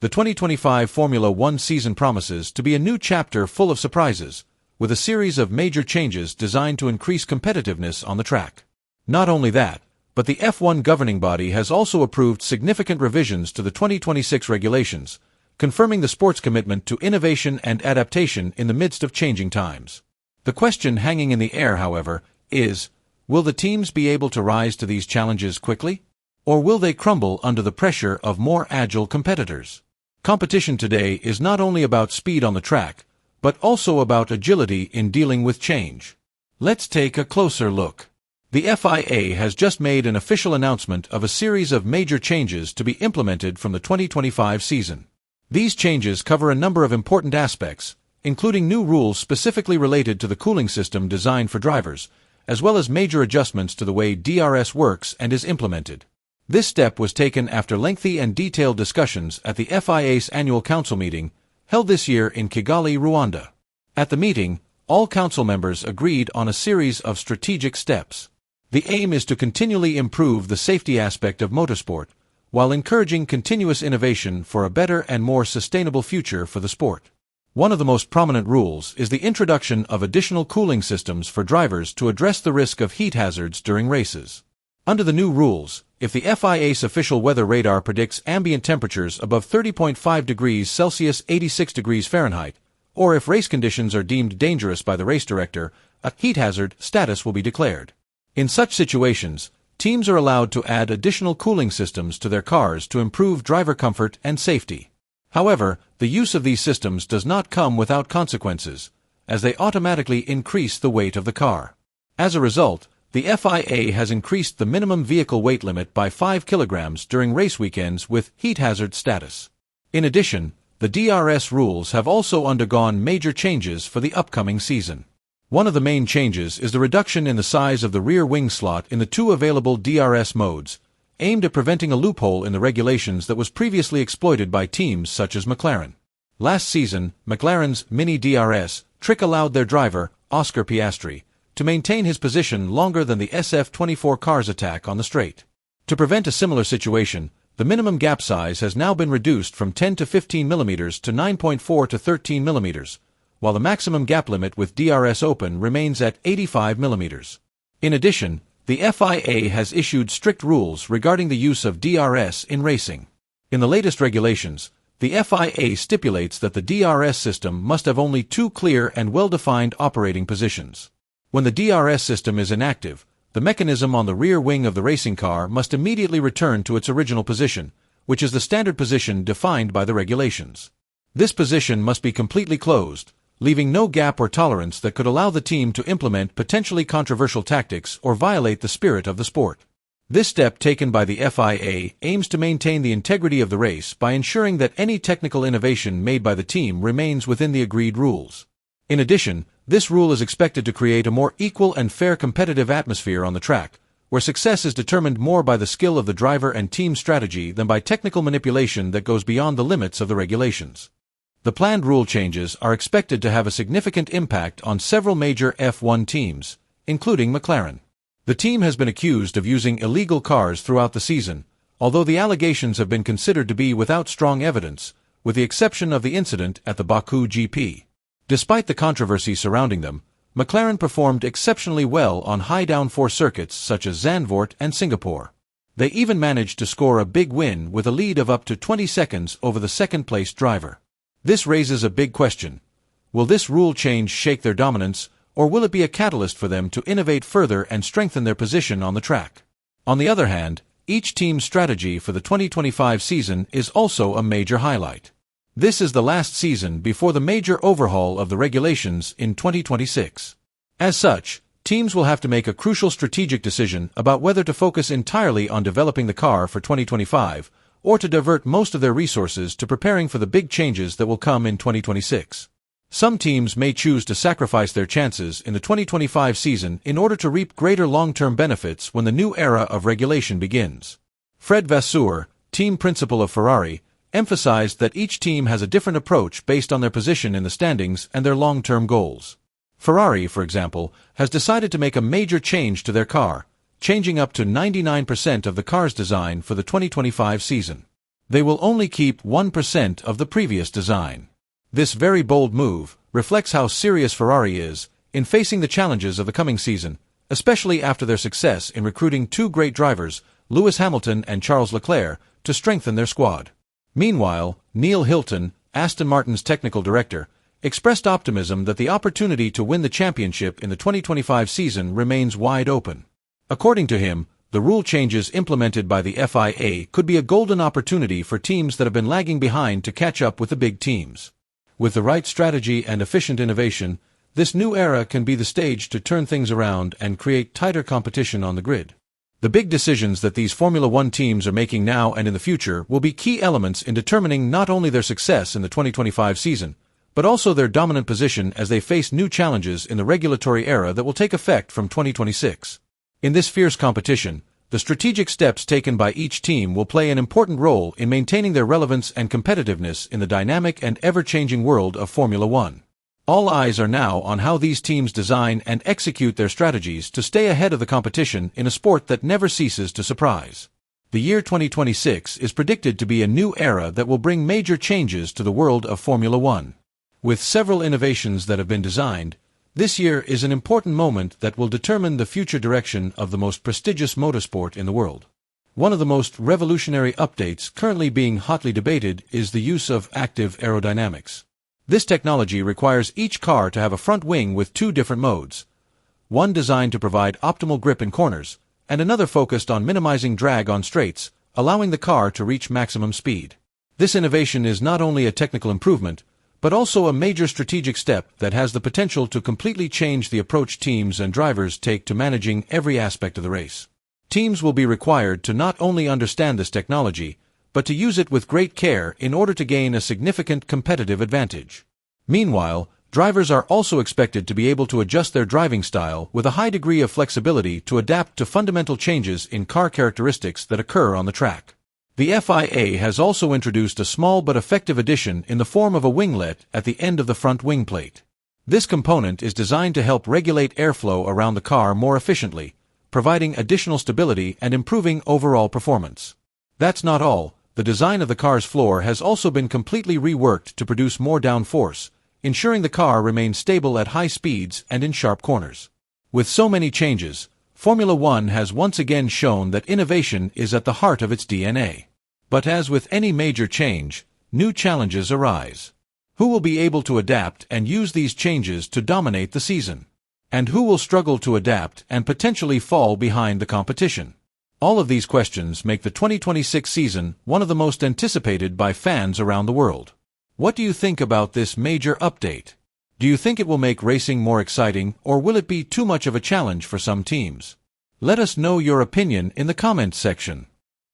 The 2025 Formula One season promises to be a new chapter full of surprises, with a series of major changes designed to increase competitiveness on the track. Not only that, but the F1 governing body has also approved significant revisions to the 2026 regulations, confirming the sport's commitment to innovation and adaptation in the midst of changing times. The question hanging in the air, however, is, will the teams be able to rise to these challenges quickly? Or will they crumble under the pressure of more agile competitors? Competition today is not only about speed on the track, but also about agility in dealing with change. Let's take a closer look. The FIA has just made an official announcement of a series of major changes to be implemented from the 2025 season. These changes cover a number of important aspects, including new rules specifically related to the cooling system designed for drivers, as well as major adjustments to the way DRS works and is implemented. This step was taken after lengthy and detailed discussions at the FIA's annual council meeting, held this year in Kigali, Rwanda. At the meeting, all council members agreed on a series of strategic steps. The aim is to continually improve the safety aspect of motorsport, while encouraging continuous innovation for a better and more sustainable future for the sport. One of the most prominent rules is the introduction of additional cooling systems for drivers to address the risk of heat hazards during races. Under the new rules, if the FIA's official weather radar predicts ambient temperatures above 30.5 degrees Celsius (86 degrees Fahrenheit), or if race conditions are deemed dangerous by the race director, a heat hazard status will be declared. In such situations, teams are allowed to add additional cooling systems to their cars to improve driver comfort and safety. However, the use of these systems does not come without consequences, as they automatically increase the weight of the car. As a result, the FIA has increased the minimum vehicle weight limit by 5 kilograms during race weekends with heat hazard status. In addition, the DRS rules have also undergone major changes for the upcoming season. One of the main changes is the reduction in the size of the rear wing slot in the two available DRS modes, aimed at preventing a loophole in the regulations that was previously exploited by teams such as Mclaren. Last season, McLaren's Mini DRS trick allowed their driver, Oscar Piastri, to maintain his position longer than the SF24 car's attack on the straight. To prevent a similar situation, the minimum gap size has now been reduced from 10 to 15 mm to 9.4 to 13 mm, while the maximum gap limit with DRS open remains at 85 mm. In addition, the FIA has issued strict rules regarding the use of DRS in racing. In the latest regulations, the FIA stipulates that the DRS system must have only two clear and well-defined operating positions. When the DRS system is inactive, the mechanism on the rear wing of the racing car must immediately return to its original position, which is the standard position defined by the regulations. This position must be completely closed, leaving no gap or tolerance that could allow the team to implement potentially controversial tactics or violate the spirit of the sport. This step taken by the FIA aims to maintain the integrity of the race by ensuring that any technical innovation made by the team remains within the agreed rules. In addition, this rule is expected to create a more equal and fair competitive atmosphere on the track, where success is determined more by the skill of the driver and team strategy than by technical manipulation that goes beyond the limits of the regulations. The planned rule changes are expected to have a significant impact on several major F1 teams, including McLaren. The team has been accused of using illegal cars throughout the season, although the allegations have been considered to be without strong evidence, with the exception of the incident at the Baku GP. Despite the controversy surrounding them, McLaren performed exceptionally well on high downforce circuits such as Zandvoort and Singapore. They even managed to score a big win with a lead of up to 20 seconds over the second-placed driver. This raises a big question. Will this rule change shake their dominance, or will it be a catalyst for them to innovate further and strengthen their position on the track? On the other hand, each team's strategy for the 2025 season is also a major highlight. This is the last season before the major overhaul of the regulations in 2026. As such, teams will have to make a crucial strategic decision about whether to focus entirely on developing the car for 2025, or to divert most of their resources to preparing for the big changes that will come in 2026. Some teams may choose to sacrifice their chances in the 2025 season in order to reap greater long-term benefits when the new era of regulation begins. Fred Vasseur, team principal of Ferrari, emphasized that each team has a different approach based on their position in the standings and their long-term goals. Ferrari, for example, has decided to make a major change to their car, changing up to 99% of the car's design for the 2025 season. They will only keep 1% of the previous design. This very bold move reflects how serious Ferrari is in facing the challenges of the coming season, especially after their success in recruiting two great drivers, Lewis Hamilton and Charles Leclerc, to strengthen their squad. Meanwhile, Neil Hilton, Aston Martin's technical director, expressed optimism that the opportunity to win the championship in the 2025 season remains wide open. According to him, the rule changes implemented by the FIA could be a golden opportunity for teams that have been lagging behind to catch up with the big teams. With the right strategy and efficient innovation, this new era can be the stage to turn things around and create tighter competition on the grid. The big decisions that these Formula One teams are making now and in the future will be key elements in determining not only their success in the 2025 season, but also their dominant position as they face new challenges in the regulatory era that will take effect from 2026. In this fierce competition, the strategic steps taken by each team will play an important role in maintaining their relevance and competitiveness in the dynamic and ever-changing world of Formula One. All eyes are now on how these teams design and execute their strategies to stay ahead of the competition in a sport that never ceases to surprise. The year 2026 is predicted to be a new era that will bring major changes to the world of Formula One. With several innovations that have been designed, this year is an important moment that will determine the future direction of the most prestigious motorsport in the world. One of the most revolutionary updates currently being hotly debated is the use of active aerodynamics. This technology requires each car to have a front wing with two different modes, one designed to provide optimal grip in corners, and another focused on minimizing drag on straights, allowing the car to reach maximum speed. This innovation is not only a technical improvement, but also a major strategic step that has the potential to completely change the approach teams and drivers take to managing every aspect of the race. Teams will be required to not only understand this technology, but to use it with great care in order to gain a significant competitive advantage. Meanwhile, drivers are also expected to be able to adjust their driving style with a high degree of flexibility to adapt to fundamental changes in car characteristics that occur on the track. The FIA has also introduced a small but effective addition in the form of a winglet at the end of the front wing plate. This component is designed to help regulate airflow around the car more efficiently, providing additional stability and improving overall performance. That's not all. The design of the car's floor has also been completely reworked to produce more downforce, ensuring the car remains stable at high speeds and in sharp corners. With so many changes, Formula One has once again shown that innovation is at the heart of its DNA. But as with any major change, new challenges arise. Who will be able to adapt and use these changes to dominate the season? And who will struggle to adapt and potentially fall behind the competition? All of these questions make the 2026 season one of the most anticipated by fans around the world. What do you think about this major update? Do you think it will make racing more exciting, or will it be too much of a challenge for some teams? Let us know your opinion in the comments section.